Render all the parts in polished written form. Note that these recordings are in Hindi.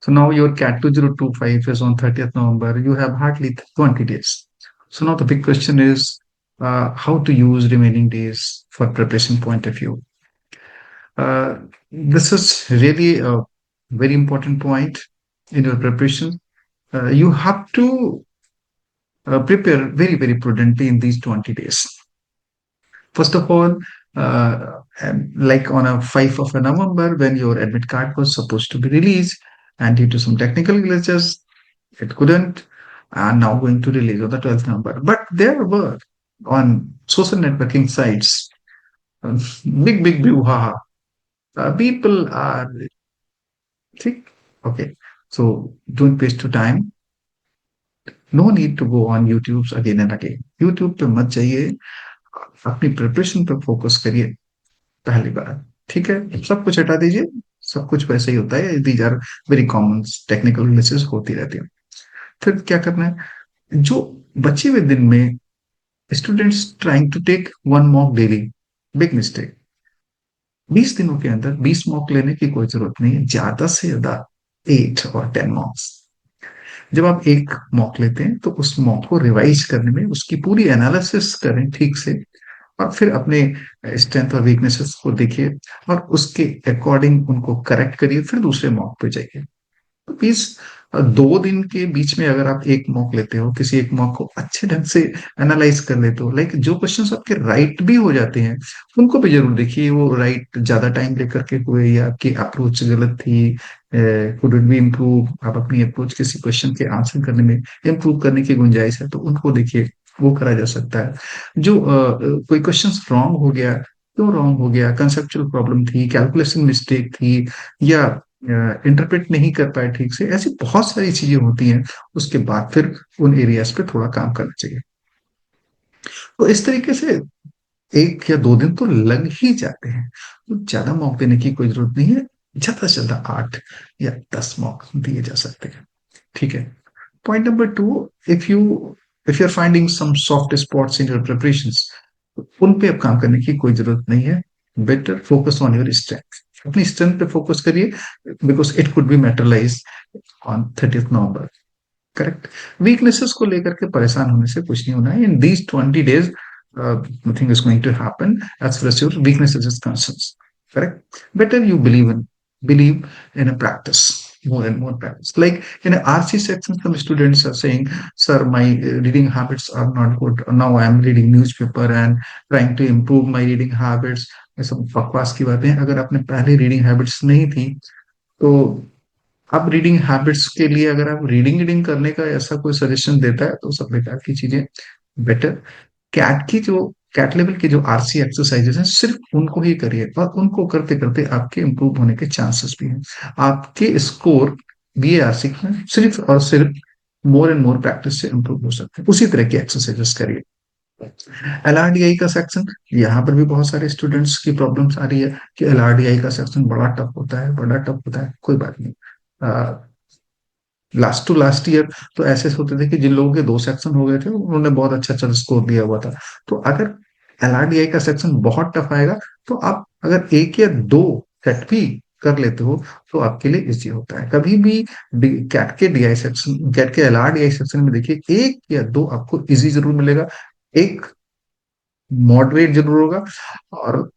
So now your CAT 2025 is on 30th November. You have hardly 20 days. So now the big question is how to use remaining days for preparation point of view. This is really a very important point in your preparation. You have to prepare very, very prudently in these 20 days. First of all, like on a 5th of November, when your admit card was supposed to be released, and due to some technical glitches, it couldn't, and now going to release on the 12th November. But there were on social networking sites, big, big brouhaha. People are think, okay, so don't waste your time. No need to go on YouTube again and again. YouTube पे मत जाइए, अपनी प्रिपरेशन पे फोकस करिए पहली बार। ठीक है, सब कुछ हटा दीजिए, सब कुछ वैसे ही होता है। These are very common technical glitches होती रहती हैं। फिर क्या करना है, जो बचे हुए दिन में students trying to take one mock daily, big mistake. 20 दिनों के अंदर 20 मॉक लेने की कोई जरूरत नहीं है, ज्यादा से ज्यादा 8 और 10 मॉक्स। जब आप एक मॉक लेते हैं तो उस मॉक को रिवाइज करने में उसकी पूरी एनालिसिस करें ठीक से, और फिर अपने स्ट्रेंथ और वीकनेसेस को देखिए और उसके अकॉर्डिंग उनको करेक्ट करिए, फिर दूसरे मॉक पे जाइए। तो प्लीज 2 दिन के बीच में अगर आप एक मॉक लेते हो, किसी एक मॉक को अच्छे ढंग से एनालाइज कर लेते हो, लाइक जो क्वेश्चंस आपके राइट भी हो जाते हैं उनको भी जरूर देखिए, वो राइट ज्यादा टाइम लेकर के हुए या आपकी अप्रोच गलत थी, कुड इट बी इम्प्रूव, आप अपनी अप्रोच किसी क्वेश्चन के आंसर करने में इम्प्रूव करने की गुंजाइश है तो उनको देखिए, वो करा जा सकता है। जो कोई क्वेश्चन रॉन्ग हो गया, क्यों रॉन्ग हो गया, कंसेप्चुअल प्रॉब्लम थी, कैलकुलेशन मिस्टेक थी, या इंटरप्रेट नहीं कर पाए ठीक से, ऐसी बहुत सारी चीजें होती हैं। उसके बाद फिर उन एरियाज पे थोड़ा काम करना चाहिए। तो इस तरीके से 1 या 2 दिन तो लग ही जाते हैं, तो ज्यादा मॉक देने की कोई जरूरत नहीं है। ज्यादा से ज्यादा 8 या 10 मॉक दिए जा सकते हैं। ठीक है। Point number 2, if you are finding some soft spots in your preparations, उन पे अब काम करने की कोई जरूरत नहीं है। Better focus on your strength, अपनी स्ट्रेंथ पे फोकस करिए, because it could be materialise on 30th November। Correct. Weaknesses को लेकर के परेशान होने से कुछ नहीं होना है। In these 20 days nothing is going to happen as far as your weaknesses is concerned। Correct। Better you believe in a practice, more and more practice. Like in a RC section, some students are saying, sir, my reading habits are not good, now I am reading newspaper and trying to improve my reading habits। ये सब बकवास की बातें हैं। अगर आपने पहले रीडिंग हैबिट्स नहीं थी तो अब रीडिंग हैबिट्स के लिए अगर आप रीडिंग रीडिंग करने का ऐसा कोई सजेशन देता है तो सब बेकार की चीजें। बेटर कैट लेवल की जो आरसी एक्सरसाइजेस हैं सिर्फ उनको ही करिए, और उनको करते करते आपके इंप्रूव होने के चांसेस भी हैं। आपके स्कोर बीएआरसी में सिर्फ और सिर्फ मोर एंड मोर प्रैक्टिस से इंप्रूव हो सकते हैं। उसी तरह की एक्सरसाइजेस करिए। एलआरडीआई का सेक्शन, यहाँ पर भी बहुत सारे स्टूडेंट्स की प्रॉब्लम्स आ रही है कि एलआरडीआई का सेक्शन बड़ा टफ होता है, बड़ा टफ होता है। कोई बात नहीं, लास्ट टू लास्ट ईयर तो ऐसे होते थे कि जिन लोगों के 2 सेक्शन हो गए थे उन्होंने बहुत अच्छा अच्छा स्कोर दिया हुआ था। तो अगर एलआरडीआई का सेक्शन बहुत टफ आएगा तो आप अगर 1 या 2 सेट भी कर लेते हो तो आपके लिए इजी होता है। कभी भी कैट के डीआई सेक्शन, कैट के एलआरडीआई सेक्शन में देखिए 1 या 2 आपको इजी जरूर मिलेगा, एक मॉडरेट जरूर होगा, और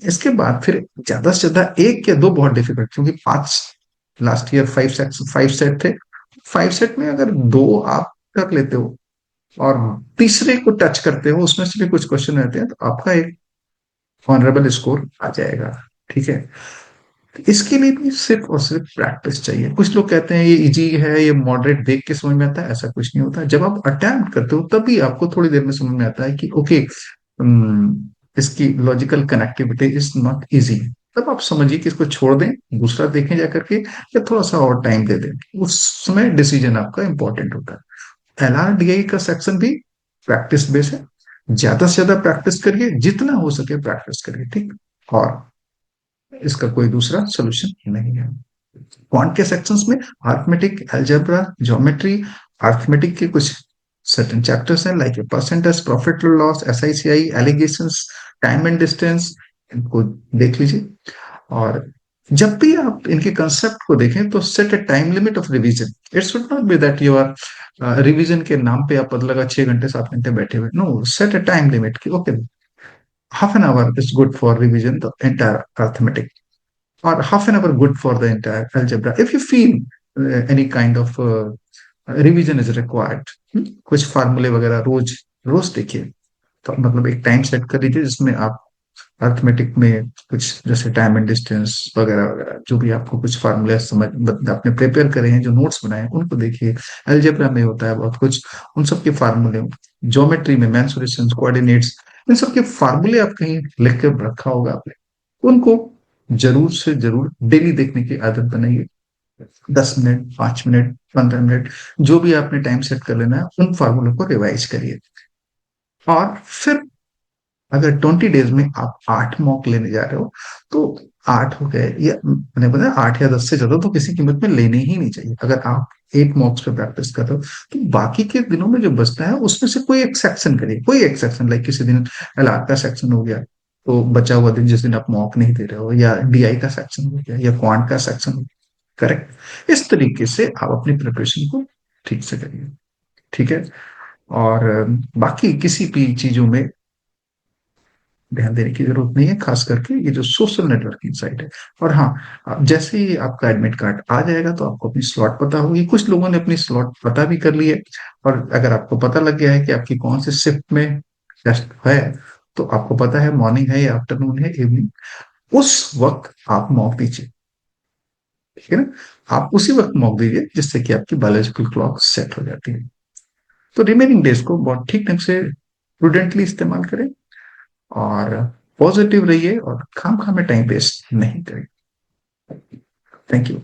इसके बाद फिर ज्यादा से ज्यादा 1 या 2 बहुत डिफिकल्ट, क्योंकि 5 लास्ट ईयर 5 सेट थे। 5 सेट में अगर 2 आप कर लेते हो और तीसरे को टच करते हो, उसमें से भी कुछ क्वेश्चन रहते हैं, तो आपका एक ऑनरेबल स्कोर आ जाएगा। ठीक है। तो इसके लिए भी सिर्फ और सिर्फ प्रैक्टिस चाहिए। कुछ लोग कहते हैं ये इजी है, ये मॉडरेट देख के समझ में आता है, ऐसा कुछ नहीं होता। जब आप अटेम्प्ट करते हो तभी आपको थोड़ी देर में समझ में आता है कि ओके, इसकी logical connectivity is not easy. तब आप समझिए कि इसको छोड़ दें, दूसरा देखें जाकर के, या थोड़ा सा और टाइम दे दें। उस समय डिसीजन आपका इंपॉर्टेंट होता है। एलआरडीआई का सेक्शन भी प्रैक्टिस बेस है। ज्यादा से ज्यादा प्रैक्टिस करिए, जितना हो सके प्रैक्टिस करिए। ठीक। और इसका कोई दूसरा सोल्यूशन नहीं है। क्वांट के सेक्शंस में अरिथमेटिक, अलजेब्रा, ज्योमेट्री, अरिथमेटिक के कुछ सर्टेन चैप्टर्स हैं, like percentage, profit loss, SI CI, alligations, time and distance, इनको देख लीजिए। और जब भी आप इनके कंसेप्ट को देखें तो set a time limit of revision. It should not be that you are revision के नाम पे आप पता लगा 6 घंटे 7 घंटे बैठे हुए। No, set a time limit कि okay, half an hour is good for revision the entire arithmetic, or half an hour good for the entire algebra. If you feel any kind of revision is required, कुछ फार्मूले वगैरह रोज रोज देखिए, तो मतलब एक टाइम सेट कर लीजिए जिसमें आप अर्थमेटिक में कुछ जैसे टाइम एंड डिस्टेंस वगैरह वगैरह जो भी आपको कुछ फार्मूले समझ आपने प्रिपेयर करे हैं, जो नोट्स बनाए हैं उनको देखिए। अलजेब्रा में होता है बहुत कुछ, उन सब के फार्मूले, ज्योमेट्री में मेंसुरेशंस, कोऑर्डिनेट्स, इन सब के फार्मूले आप कहीं लिख कर रखा होगा आपने, उनको जरूर से जरूर डेली देखने की आदत बनाइए। 10 मिनट, 5 मिनट, 15 मिनट, जो भी आपने टाइम सेट कर लेना है, उन फार्मूलों को रिवाइज करिए। और फिर अगर 20 डेज में आप 8 मॉक लेने जा रहे हो, तो 8 हो गए, या मैंने बताया 8 या 10 से ज्यादा तो किसी कीमत में लेने ही नहीं चाहिए। अगर आप 8 मॉक्स पे प्रैक्टिस कर रहे हो, तो बाकी के दिनों में जो बचता है उसमें से कोई एक सेक्शन करिए, कोई एक सेक्शन, लाइक किसी दिन एलआर का सेक्शन हो गया, तो बचा हुआ दिन जिस दिन आप मॉक नहीं दे रहे हो, या डीआई का सेक्शन हो गया, या क्वांट का सेक्शन हो गया। करेक्ट, इस तरीके से आप अपनी प्रिपरेशन को ठीक से करिए। ठीक है। और बाकी किसी भी चीजों में ध्यान देने की जरूरत नहीं है, खास करके ये जो सोशल नेटवर्किंग साइट है। और हाँ, जैसे ही आपका एडमिट कार्ड आ जाएगा तो आपको अपनी स्लॉट पता होगी। कुछ लोगों ने अपनी स्लॉट पता भी कर ली है, और अगर आपको पता लग गया है कि आपकी कौन से शिफ्ट में टेस्ट है, तो आपको पता है मॉर्निंग है या आफ्टरनून है, इवनिंग, उस वक्त आप मॉक दीजिए। ठीक है ना, आप उसी वक्त मॉक दीजिए जिससे कि आपकी बायोलॉजिकल क्लॉक सेट हो जाती है। तो रिमेनिंग डेज को बहुत ठीक ढंग से प्रूडेंटली इस्तेमाल करें, और पॉजिटिव रहिए, और खाम खामे टाइम वेस्ट नहीं करें। Thank you.